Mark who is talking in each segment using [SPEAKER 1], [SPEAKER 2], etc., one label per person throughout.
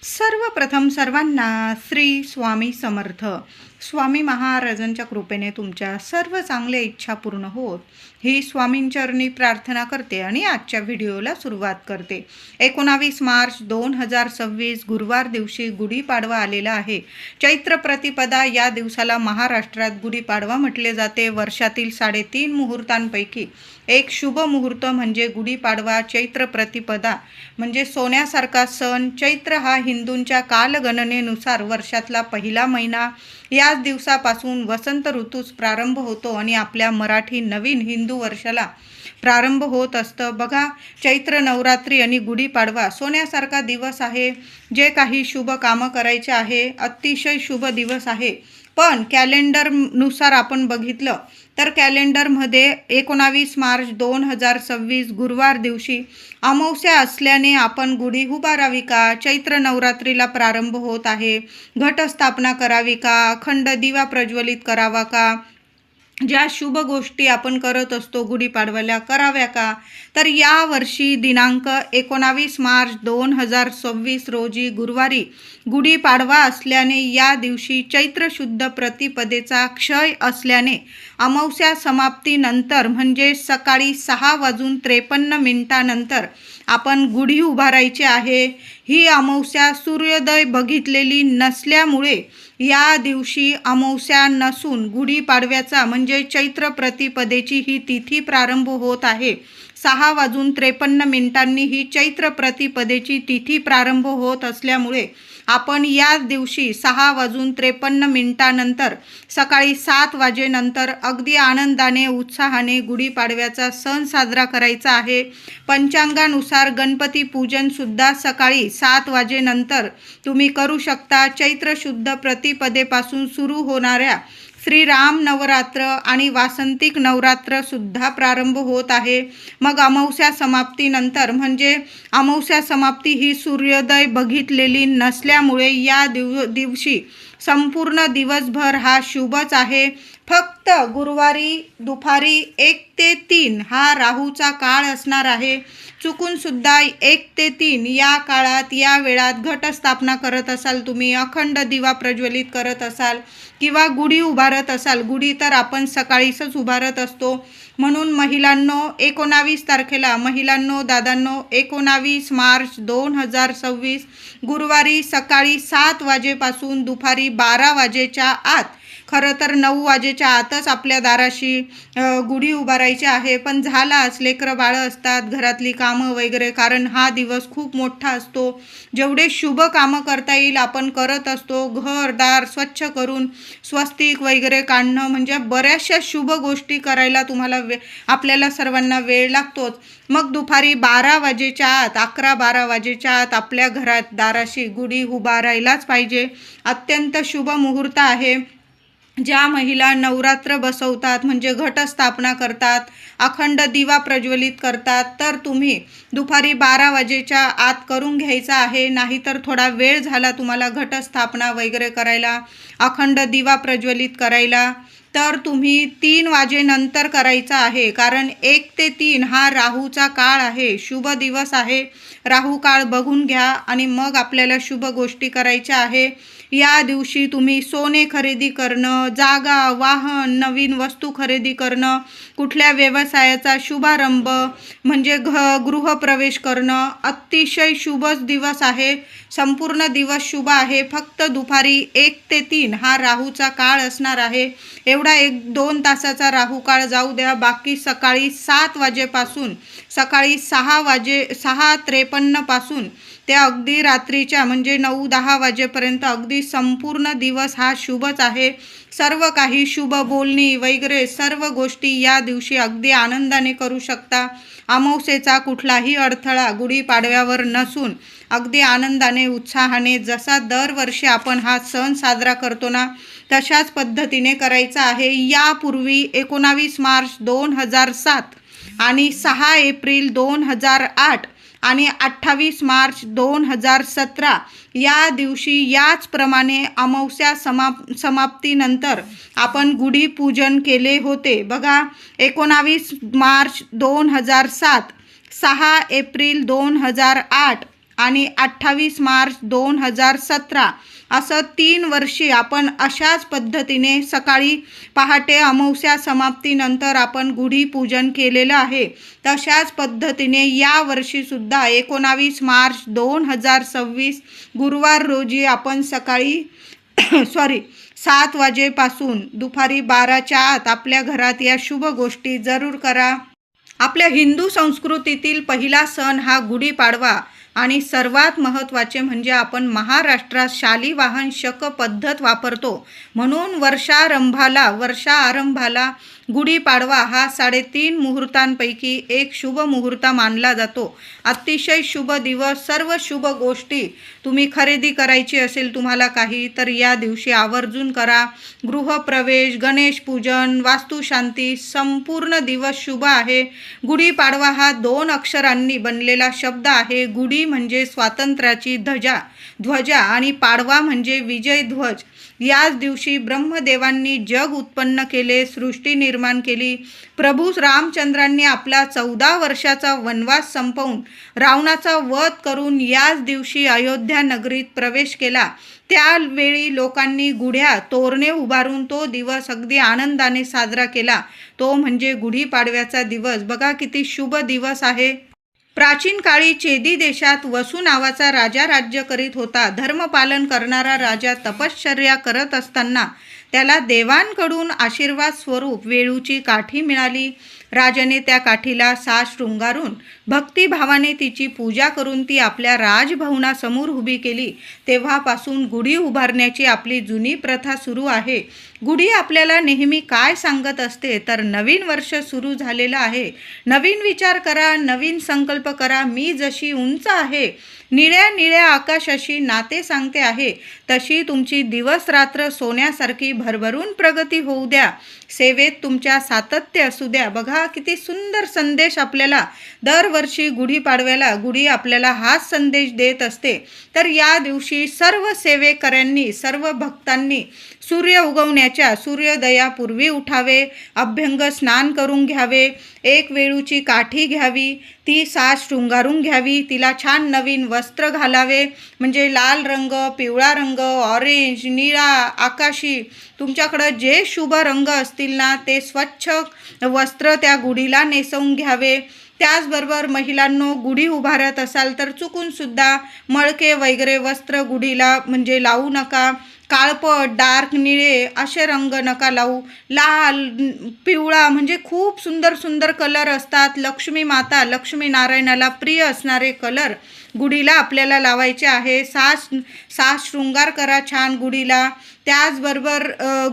[SPEAKER 1] सर्वप्रथम सर्वांना श्री स्वामी समर्थ. स्वामी महाराजांच्या कृपेने तुमच्या सर्व चांगल्या इच्छा पूर्ण होत ही स्वामींचरणी प्रार्थना करते आणि आजच्या व्हिडिओला सुरुवात करते. 19 मार्च 2026 गुरुवार दिवशी गुढीपाडवा आलेला आहे. चैत्र प्रतिपदा या दिवसाला महाराष्ट्रात गुढीपाडवा म्हटले जाते. वर्षातील 3.5 मुहूर्तांपैकी एक शुभ मुहूर्त म्हणजे गुढीपाडवा. चैत्र प्रतिपदा म्हणजे सोन्यासारखा सण. चैत्र हा हिंदूंच्या कालगणनेनुसार वर्षातला पहिला महिना. याच दिवसापासून वसंत ऋतूस प्रारंभ होतो आणि आपल्या मराठी नवीन हिंदू वर्षाला प्रारंभ होत असतं. बघा, चैत्र नवरात्री आणि गुढीपाडवा सोन्यासारखा दिवस आहे. जे काही शुभ कामं करायचे आहे अतिशय शुभ दिवस आहे. पण कॅलेंडरनुसार आपण बघितलं तर कॅलेंडरमध्ये 19 मार्च 2026 गुरुवार दिवशी अमावस्या असल्याने आपण गुढी उभारावी का? चैत्र नवरात्रीला प्रारंभ होत आहे. घटस्थापना करावी का? अखंड दिवा प्रज्वलित करावा का? ज्या शुभ गोष्टी आपण करत असतो गुढीपाडव्याला कराव्या का? तर यावर्षी दिनांक 19 मार्च 2026 रोजी गुरुवारी गुढीपाडवा असल्याने या दिवशी चैत्र शुद्ध प्रतिपदेचा क्षय असल्याने अमावस्या समाप्तीनंतर म्हणजे सकाळी 6:53 आपण गुढी उभारायची आहे. ही अमावस्या सूर्योदय बघितलेली नसल्यामुळे या दिवशी अमावस्या नसून गुढीपाडव्याचा म्हणजे चैत्र प्रतिपदेची ही तिथी प्रारंभ होत आहे. 6:53 ही चैत्र प्रतिपदेची तिथी प्रारंभ होत असल्यामुळे आपण या दिवशी 6:53 सकाळी 7 वाजेनंतर अगदी आनंदाने उत्साहाने गुढीपाडव्याचा सण साजरा करायचा आहे. पंचांगानुसार गणपती पूजन सुद्धा सकाळी 7 वाजेनंतर तुम्ही करू शकता. चैत्र शुद्ध प्रतिपदेपासून सुरू होणाऱ्या श्रीराम नवरात्र आणि वासंतिक नवरात्र सुद्धा प्रारंभ होत आहे. मग अमावस्या समाप्तीनंतर म्हणजे अमावस्या समाप्ती ही सूर्योदय बघितलेली नसल्यामुळे या दिवशी संपूर्ण दिवसभर हा शुभच आहे. फक्त गुरुवारी दुपारी 1 ते 3 हा राहूचा काळ असणार आहे. चुकून सुद्धा 1 ते 3 या काळात या वेळात घटस्थापना करत असाल, तुम्ही अखंड दिवा प्रज्वलित करत असाल किंवा गुढी उभारत असाल. गुढी तर आपण सकाळीच उभारत असतो. म्हणून महिलांनो 19 तारखेला दादांनो 19 मार्च 2026 गुरुवारी सकाळी 7 वाजेपासून दुपारी 12 वाजेच्या आत, खरं तर 9 वाजेच्या आतच आपल्या दाराशी गुढी उभारायची आहे. पण झालाच, लेकरं बाळं असतात, घरातली कामं वगैरे, कारण हा दिवस खूप मोठा असतो. जेवढे शुभ कामं करता येईल आपण करत असतो. घरदार स्वच्छ करून स्वस्तिक वगैरे काढणं म्हणजे बऱ्याचशा शुभ गोष्टी करायला आपल्याला सर्वांना वेळ लागतोच. मग दुपारी 12 वाजेच्या आत 11-12 वाजेच्या आत आपल्या घरात दाराशी गुढी उभारायलाच पाहिजे. अत्यंत शुभ मुहूर्त आहे. ज्या महिला नवरात्र बसवतात म्हणजे घटस्थापना करतात, अखंड दिवा प्रज्वलित करतात, तर तुम्ही दुपारी 12 वाजेच्या आत करून घ्यायचा आहे. नाहीतर थोडा वेळ झाला तुम्हाला घटस्थापना वगैरे करायला, अखंड दिवा प्रज्वलित करायला, तर तुम्ही 3 वाजेनंतर करायचा आहे. कारण 1 ते 3 हा राहूचा काळ आहे, शुभ दिवस आहे. राहू काळ बघून घ्या आणि मग आपल्याला शुभ गोष्टी करायच्या आहे. या दिवशी तुम्ही सोने खरेदी करणं, जागा, वाहन, नवीन वस्तू खरेदी करणं, कुठल्या व्यवसायाचा शुभारंभ म्हणजे गृहप्रवेश करणं अतिशय शुभच दिवस आहे. संपूर्ण दिवस शुभ आहे. फक्त दुपारी 1 ते 3 हा राहूचा काळ असणार आहे. एवढा 1-2 तासाचा राहू काळ जाऊ द्या. बाकी सकाळी 7 वाजेपासून सकाळी 6:53 पासून ते अगदी रात्रीच्या म्हणजे 9-10 वाजेपर्यंत अगदी संपूर्ण दिवस हा शुभच आहे. सर्व काही शुभ बोलणी वगैरे सर्व गोष्टी या दिवशी अगदी आनंदाने करू शकता. अमावस्येचा कुठलाही अडथळा गुढीपाडव्यावर नसून अगदी आनंदाने उत्साहाने जसा दरवर्षी आपण हा सण साजरा करतो ना तशाच पद्धतीने करायचा आहे. यापूर्वी 19 मार्च 2007 आणि 6 एप्रिल 2008 आणि 28 मार्च 2017 या दिवशी याचप्रमाणे अमावस्या समाप्तीनंतर आपण गुढीपूजन केले होते. बघा, 19 मार्च 2007, 6 एप्रिल 2008 आणि 28 मार्च 2017 असं 3 वर्षी आपण अशाच पद्धतीने सकाळी पहाटे अमावस्या समाप्तीनंतर आपण गुढीपूजन केलेलं आहे. तशाच पद्धतीने या वर्षीसुद्धा 19 मार्च 2026 गुरुवार रोजी आपण सकाळी 7 वाजेपासून दुपारी 12च्या आत आपल्या घरात या शुभ गोष्टी जरूर करा. आपल्या हिंदू संस्कृतीतील पहिला सण हा गुढीपाडवा आणि सर्वात महत्त्वाचे म्हणजे आपण महाराष्ट्रात शालिवाहन शक पद्धत वापरतो. म्हणून वर्षारंभाला गुढीपाडवा हा 3.5 मुहूर्तांपैकी एक शुभ मुहूर्त मानला जातो. अतिशय शुभ दिवस. सर्व शुभ गोष्टी तुम्ही खरेदी करायची असेल तुम्हाला काही तर या दिवशी आवर्जून करा. गृहप्रवेश, गणेश पूजन, वास्तुशांती संपूर्ण दिवस शुभ आहे. गुढीपाडवा हा 2 अक्षरांनी बनलेला शब्द आहे. गुढी म्हणजे स्वातंत्र्याची ध्वजा आणि पाडवा म्हणजे विजय ध्वज. याच दिवशी ब्रह्मदेवांनी जग उत्पन्न केले, सृष्टी निर्माण केली. प्रभू रामचंद्रांनी आपला 14 वर्षाचा वनवास संपवून रावणाचा वध करून याच दिवशी अयोध्या नगरीत प्रवेश केला. त्यावेळी लोकांनी गुढ्या तोरणे उभारून तो दिवस अगदी आनंदाने साजरा केला. तो म्हणजे गुढीपाडव्याचा दिवस. बघा किती शुभ दिवस आहे. प्राचीन काळी चेदी देशात वसू नावाचा राजा राज्य करीत होता. धर्मपालन करणारा राजा तपश्चर्या करत असताना त्याला देवांकडून आशीर्वाद स्वरूप वेळूची काठी मिळाली. राजाने त्या काठीला साज शृंगारून भक्तिभावाने तिची पूजा करून ती आपल्या राजभवनासमोर उभी केली. तेव्हापासून गुढी उभारण्याची आपली जुनी प्रथा सुरू आहे. गुढी आपल्याला नेहमी काय सांगत असते तर नवीन वर्ष सुरू झालेलं आहे. नवीन विचार करा, नवीन संकल्प करा. मी जशी उंच आहे, निळ्या निळ्या आकाशाशी नाते सांगते आहे, तशी तुमची दिवस रात्र सोन्यासारखी भरभरून प्रगती होऊ द्या. सेवेत तुमच्या सातत्य असू द्या. बघा किती सुंदर संदेश आपल्याला दरवर्षी गुढीपाडव्याला गुढी आपल्याला हाच संदेश देत असते. तर या दिवशी सर्व सेवेकऱ्यांनी, सर्व भक्तांनी सूर्योदयापूर्वी उठावे, अभ्यंग स्नान करून घ्यावे, एक वेळूची काठी घ्यावी, ती साज शृंगारून घ्यावी, तिला छान नवीन वस्त्र घालावे. म्हणजे लाल रंग, पिवळा रंग, ऑरेंज, निळा, आकाशी, तुमच्याकडं जे शुभ रंग असतील ना ते स्वच्छ वस्त्र त्या गुढीला नेसवून घ्यावे. त्याचबरोबर महिलांनो, गुढी उभारत असाल तर चुकूनसुद्धा मळके वगैरे वस्त्र गुढीला म्हणजे लावू नका. काळपट, डार्क निळे असे रंग नका लावू. लाल, पिवळा म्हणजे खूप सुंदर सुंदर कलर असतात. लक्ष्मी माता, लक्ष्मी नारायणाला प्रिय असणारे कलर गुढीला आपल्याला लावायचे आहे. साज शृंगार करा छान गुढीला. त्याचबरोबर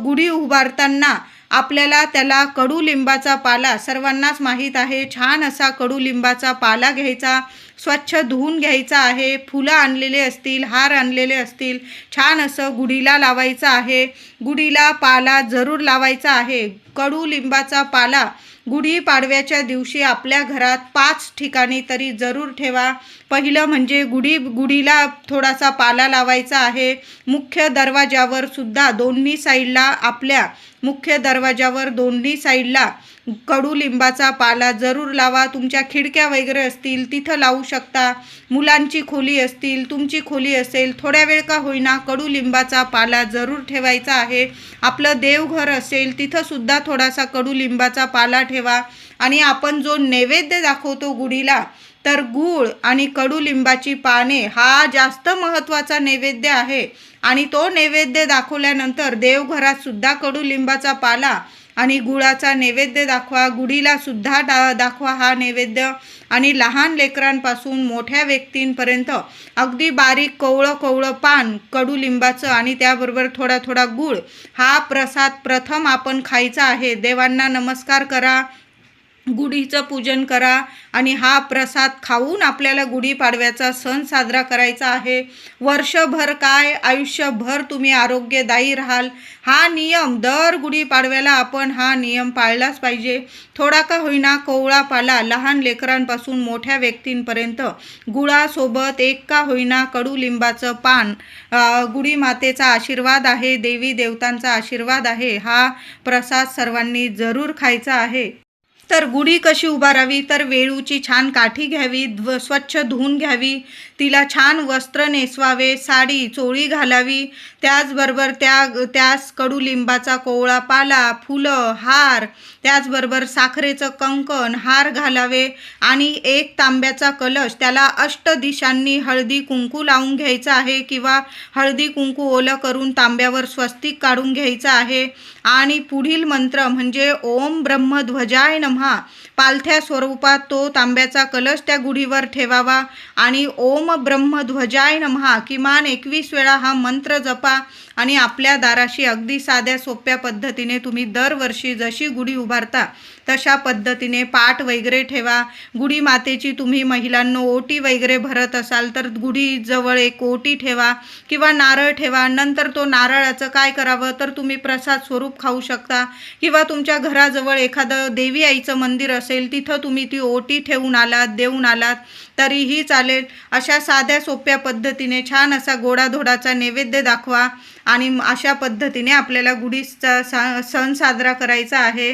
[SPEAKER 1] गुढी उभारताना आपल्याला त्याला कडुलिंबाचा पाला, सर्वांनाच माहीत आहे, छान असा कडुलिंबाचा पाला घ्यायचा, स्वच्छ धुवून घ्यायचा आहे. फुलं आणलेले असतील, हार आणलेले असतील, छान असं गुढीला लावायचं आहे. गुढीला पाला जरूर लावायचा आहे. कडुलिंबाचा पाला गुढीपाडव्याच्या दिवशी आपल्या घरात 5 ठिकाणी तरी जरूर ठेवा. पहिलं म्हणजे गुढीला थोडासा पाला लावायचा आहे. मुख्य दरवाजावर सुद्धा दोन्ही साईडला, आपल्या मुख्य दरवाजावर दोन्ही साईडला कडुलिंबाचा पाला जरूर लावा. तुमच्या खिडक्या वगैरे असतील तिथं लावू शकता. मुलांची खोली असतील, तुमची खोली असेल, थोड्या वेळ का होईना कडुलिंबाचा पाला जरूर ठेवायचा आहे. आपलं देवघर असेल तिथंसुद्धा थोडासा कडुलिंबाचा पाला ठेवा. आणि आपण जो नैवेद्य दाखवतो गुढीला तर गूळ आणि कडुलिंबाची पाने हा जास्त महत्त्वाचा नैवेद्य आहे. आणि तो नैवेद्य दाखवल्यानंतर देवघरात सुद्धा कडुलिंबाचा पाला आणि गुळाचा नैवेद्य दाखवा. गुढीला सुद्धा दाखवा हा नैवेद्य. आणि लहान लेकरांपासून मोठ्या व्यक्तींपर्यंत अगदी बारीक कोवळं पान कडुलिंबाचं आणि त्याबरोबर थोडा थोडा गूळ हा प्रसाद प्रथम आपण खायचा आहे. देवांना नमस्कार करा, गुढीचं पूजन करा आणि हा प्रसाद खाऊन आपल्याला गुढीपाडव्याचा सण साजरा करायचा आहे. वर्षभर काय, आयुष्यभर तुम्ही आरोग्यदायी राहाल. हा नियम दर गुढीपाडव्याला आपण हा नियम पाळलाच पाहिजे. थोडा का होईना कोवळा पाला लहान लेकरांपासून मोठ्या व्यक्तींपर्यंत गुळासोबत एक का होईना कडुलिंबाचं पान. गुढी मातेचा आशीर्वाद आहे, देवी देवतांचा आशीर्वाद आहे. हा प्रसाद सर्वांनी जरूर खायचा आहे. तर गुढी कशी उभारावी तर वेळूची छान काठी घ्यावी, स्वच्छ धुवून घ्यावी, तिला छान वस्त्र नेसवावे, साडी चोळी घालावी, त्याचबरोबर त्यास कडुलिंबाचा कोवळा पाला, फुलं, हार, त्याचबरोबर साखरेचं कंकण, हार घालावे आणि एक तांब्याचा कलश, त्याला अष्टदिशांनी हळदी कुंकू लावून घ्यायचं आहे किंवा हळदी कुंकू ओलं करून तांब्यावर स्वस्तिक काढून घ्यायचं आहे आणि पुढील मंत्र म्हणजे ओम ब्रह्मध्वजाय नमः पालथ्या स्वरूपात तो तांब्याचा कलश त्या गुढीवर ठेवावा आणि ओम ब्रह्मध्वजाय नमः किमान 21 वेळा हा मंत्र जपा आणि आपल्या दाराशी अगदी साध्या सोप्या पद्धतीने तुम्ही दरवर्षी जशी गुढी उभारता तशा पद्धतीने पाट वगैरे ठेवा. गुढी मातेची तुम्ही महिलांनो ओटी वगैरे भरत असाल तर गुढीजवळ एक ओटी ठेवा किंवा नारळ ठेवा. नंतर तो नारळाचं काय करावं तर तुम्ही प्रसाद स्वरूप खाऊ शकता किंवा तुमच्या घराजवळ एखादं देवी आईचं मंदिर असेल तिथं तुम्ही ती ओटी ठेवून आलात, देऊन आलात तरीही चालेल. अशा साध्या सोप्या पद्धतीने छान असा गोडाधोडाचा नैवेद्य दाखवा आणि अशा पद्धतीने आपल्याला गुढीचा सण साजरा करायचा आहे.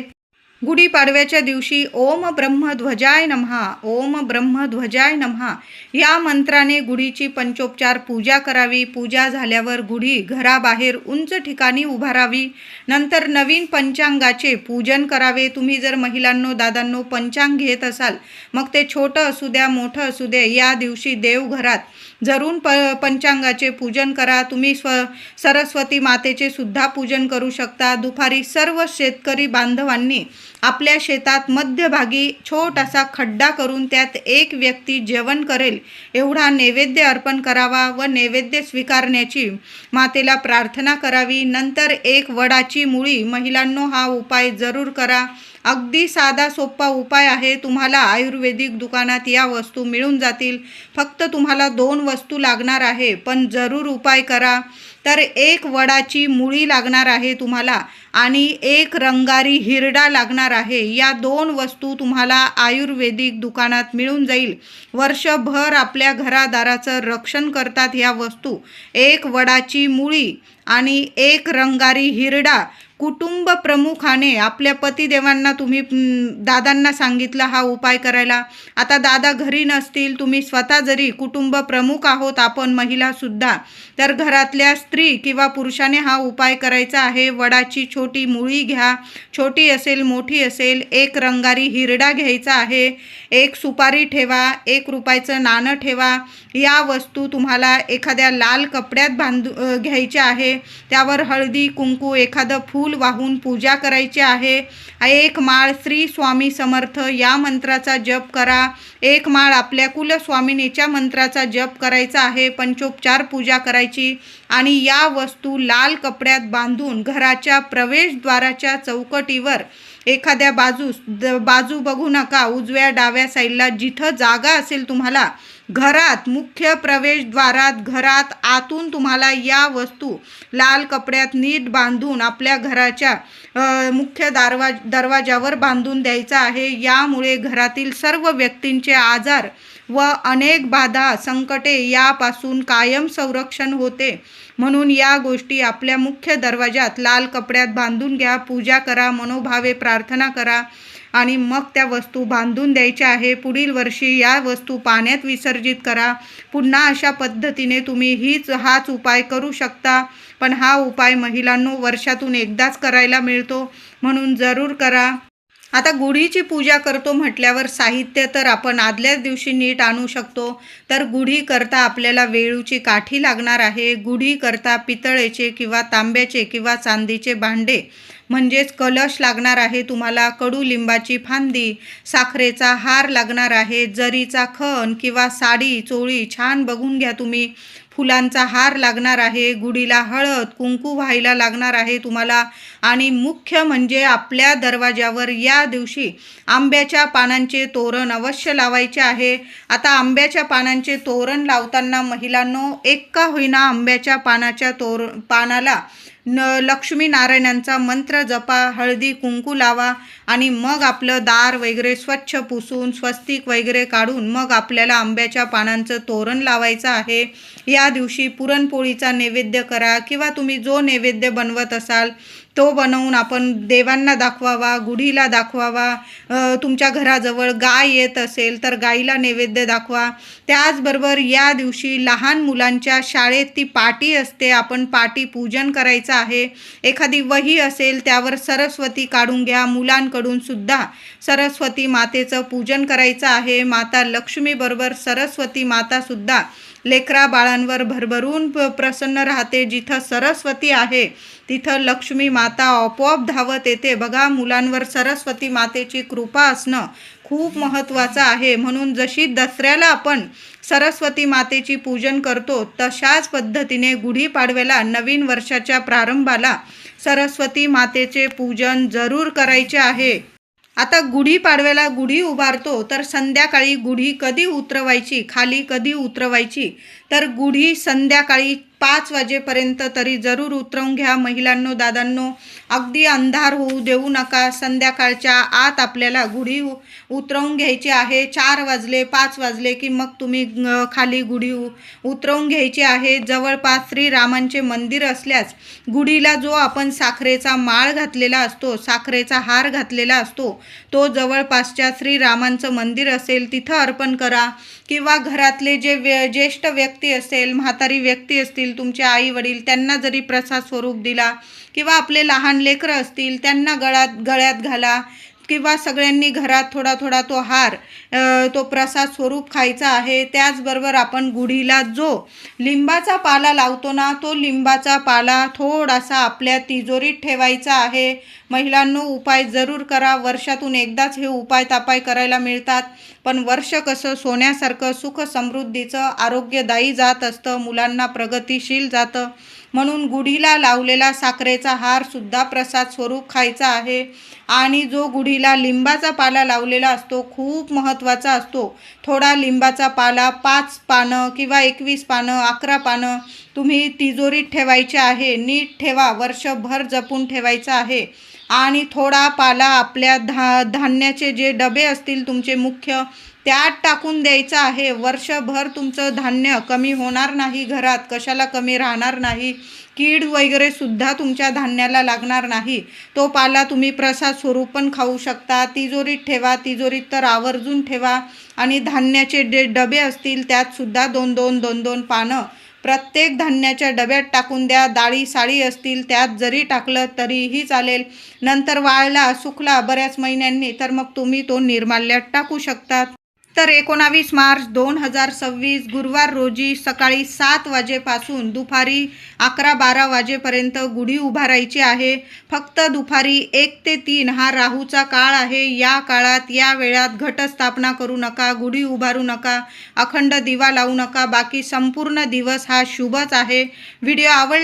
[SPEAKER 1] गुढीपाडव्याच्या दिवशी ओम ब्रह्मध्वजाय नमः, ओम ब्रह्मध्वजाय नमः या मंत्राने गुढीची पंचोपचार पूजा करावी. पूजा झाल्यावर गुढी घराबाहेर उंच ठिकाणी उभारावी. नंतर नवीन पंचांगाचे पूजन करावे. तुम्ही जर महिलांनो दादांनो पंचांग घेत असाल मग ते छोटं असू द्या मोठं असू द्या, या दिवशी देवघरात जरूर पंचांगाचे पूजन करा. तुम्ही सरस्वती मातेचे सुद्धा पूजन करू शकता. दुपारी सर्व शेतकरी बांधवांनी आपल्या शेतात मध्यभागी छोटासा खड्डा करून त्यात एक व्यक्ती जेवण करेल एवढा नैवेद्य अर्पण करावा व नैवेद्य स्वीकारण्याची मातेला प्रार्थना करावी. नंतर एक वडाची मुळी, महिलांनो हा उपाय जरूर करा. अगदी साधा सोपा उपाय आहे. तुम्हाला आयुर्वेदिक दुकानात या वस्तू मिळून जातील. फक्त तुम्हाला 2 वस्तू लागणार आहे, पण जरूर उपाय करा. तर एक वडाची मुळी लागणार आहे तुम्हाला आणि एक रंगारी हिरडा लागणार आहे. या 2 वस्तू तुम्हाला आयुर्वेदिक दुकानात मिळून जाईल. वर्षभर आपल्या घरादाराचं रक्षण करतात ह्या वस्तू. एक वडाची मुळी आणि एक रंगारी हिरडा. कुटुंब प्रमुखाने आपल्या पतिदेवांना तुम्ही दादांना सांगितलं हा उपाय करायला. आता दादा घरी नसतील, तुम्ही स्वतः जरी कुटुंब प्रमुख आहोत आपण महिलासुद्धा, तर घरातल्या स्त्री किंवा पुरुषाने हा उपाय करायचा आहे. वडाची छोटी मुळी घ्या, छोटी असेल मोठी असेल. एक रंगारी हिरडा घ्यायचा आहे. एक सुपारी ठेवा, 1 रुपयाचं नाणं ठेवा. या वस्तू तुम्हाला एखाद्या लाल कपड्यात घ्यायच्या आहे. त्यावर हळदी कुंकू एखादं फूल वाहून पूजा करायची आहे. 1 माळ श्री स्वामी समर्थ या मंत्राचा जप करा. 1 माळ आपल्या कुलस्वामिनीच्या मंत्राचा जप करायचा आहे. पंचोपचार पूजा करायची आणि या वस्तू लाल कपड्यात बांधून घराच्या प्रवेशद्वाराच्या चौकटीवर एखाद्या बाजू बघू नका, उजव्या डाव्या साईडला जिथं जागा असेल तुम्हाला घरात, मुख्य प्रवेशद्वारात, घरात आतून तुम्हाला या वस्तू लाल कपड्यात नीट बांधून आपल्या घराच्या मुख्य दरवाजावर बांधून द्यायचा आहे. यामुळे घरातील सर्व व्यक्तींचे आजार व अनेक बाधा संकटे यापासून कायम संरक्षण होते. म्हणून या गोष्टी आपल्या मुख्य दरवाजात लाल कपड्यात बांधून घ्या. पूजा करा, मनोभावे प्रार्थना करा आणि मग त्या वस्तू बांधून द्यायच्या आहे. पुढील वर्षी या वस्तू पाण्यात विसर्जित करा. पुन्हा अशा पद्धतीने तुम्ही हाच उपाय करू शकता. पण हा उपाय महिलांनो वर्षातून एकदाच करायला मिळतो, म्हणून जरूर करा. आता गुढीची पूजा करतो म्हटल्यावर साहित्य तर आपण आदल्याच दिवशी नीट आणू शकतो. तर गुढी करता आपल्याला वेळूची काठी लागणार आहे. गुढी करता पितळेचे किंवा तांब्याचे किंवा चांदीचे भांडे म्हणजेच कलश लागणार आहे तुम्हाला. कडुलिंबाची फांदी, साखरेचा हार लागणार आहे. जरीचा खण किंवा साडी चोळी छान बघून घ्या तुम्ही. फुलांचा हार लागणार आहे. गुढीला हळद कुंकू व्हायला लागणार आहे तुम्हाला. आणि मुख्य म्हणजे आपल्या दरवाजावर या दिवशी आंब्याच्या पानांचे तोरण अवश्य लावायचे आहे. आता आंब्याच्या पानांचे तोरण लावताना महिलांनो एक का होईना आंब्याच्या पानाला लक्ष्मी नारायणांचा मंत्र जपा, हळदी कुंकू लावा आणि मग आपलं दार वगैरे स्वच्छ पुसून स्वस्तिक वगैरे काढून मग आपल्याला आंब्याच्या पानांचं तोरण लावायचं आहे. या दिवशी पुरणपोळीचा नैवेद्य करा किंवा तुम्ही जो नैवेद्य बनवत असाल तो बनवून आपण देवांना दाखवावा, गुढीला दाखवावा. तुमच्या घराजवळ गाय येत असेल तर गाईला नैवेद्य दाखवा. त्याचबरोबर या दिवशी लहान मुलांच्या शाळेत ती पाटी असते, आपण पाटी पूजन करायचं आहे. एखादी वही असेल त्यावर सरस्वती काढून घ्या. मुलांकडून सुद्धा सरस्वती मातेचं पूजन करायचं आहे. माता लक्ष्मीबरोबर सरस्वती मातासुद्धा लेकरा बाळांवर भरभरून प्रसन्न राहते. जिथं सरस्वती आहे तिथं लक्ष्मी माता आपोआप धावत येते. बघा, मुलांवर सरस्वती मातेची कृपा असणं खूप महत्त्वाचं आहे. म्हणून जशी दसऱ्याला आपण सरस्वती मातेची पूजन करतो तशाच पद्धतीने गुढीपाडव्याला नवीन वर्षाच्या प्रारंभाला सरस्वती मातेचे पूजन जरूर करायचे आहे. आता गुढीपाडव्याला गुढी उभारतो तर संध्याकाळी गुढी कधी उतरवायची, खाली कधी उतरवायची, तर गुढी संध्याकाळी 5 वाजेपर्यंत तरी जरूर उतरवून घ्या. महिलांनो, दादांनो, अगदी अंधार होऊ देऊ नका. संध्याकाळच्या आत आपल्याला गुढी उतरवून घ्यायची आहे. 4 वाजले, 5 वाजले की मग तुम्ही खाली गुढी उतरवून घ्यायची आहे. जवळपास श्रीरामांचे मंदिर असल्यास गुढीला जो आपण साखरेचा माळ घातलेला असतो, साखरेचा हार घातलेला असतो, तो जवळपासच्या श्रीरामांचं मंदिर असेल तिथं अर्पण करा. किंवा घरातले जे ज्येष्ठ व्यक्ती असेल, म्हातारी व्यक्ती असतील, तुमचे आई वडील, त्यांना जरी प्रसाद स्वरूप दिला किंवा आपले लहान लेकरं असतील त्यांना गळ्यात घाला. किंवा सगळ्यांनी घरात थोडा थोडा तो हार, तो प्रसाद स्वरूप खायचा आहे. त्याचबरोबर आपण गुढीला जो लिंबाचा पाला लावतो ना, तो लिंबाचा पाला थोडासा आपल्या तिजोरीत ठेवायचा आहे. महिलांनो, उपाय जरूर करा. वर्षातून एकदाच हे उपाय तापाय करायला मिळतात, पण वर्ष कसं सोन्यासारखं सुख समृद्धीचं आरोग्यदायी जात असतं, मुलांना प्रगतिशील जातं. म्हणून गुढीला लावलेला साखरेचा हार सुद्धा प्रसाद स्वरूप खायचा आहे. आणि जो गुढीला लिंबाचा पाला लावलेला असतो खूप महत्त्वाचा असतो. थोडा लिंबाचा पाला 5 पानं किंवा 21 पानं, 11 पानं तुम्ही तिजोरीत ठेवायचे आहे. नीट ठेवा, वर्षभर जपून ठेवायचं आहे. आणि थोडा पाला आपल्या धान्याचे जे डबे असतील तुमचे मुख्य, त्यात टाकून द्यायचं आहे. वर्षभर तुमचं धान्य कमी होणार नाही, घरात कशाला कमी राहणार नाही, कीड वगैरे सुद्धा तुमच्या धान्याला लागणार नाही. तो पाला तुम्ही प्रसाद स्वरूप पण खाऊ शकता. तिजोरीत ठेवा, तिजोरीत तर आवर्जून ठेवा. आणि धान्याचे जे डबे असतील त्यात सुद्धा 2-2 पानं प्रत्येक धान्याच्या डब्यात टाकून द्या. डाळी साळी असतील त्यात जरी टाकलं तरीही चालेल. नंतर वाळला सुकला बऱ्याच महिन्यांनी तर मग तुम्ही तो निर्माल्यात टाकू शकतात. तर 19 मार्च 2026 गुरुवार रोजी सकाळी 7 वाजेपासून दुपारी 11-12 वाजेपर्यंत गुढी उभारायची आहे. फक्त दुपारी 1 ते 3 हा राहूचा काळ आहे. या काळात, या वेळात घटस्थापना करू नका, गुढी उभारू नका, अखंड दिवा लावू नका. बाकी संपूर्ण दिवस हा शुभच आहे. व्हिडिओ आवडला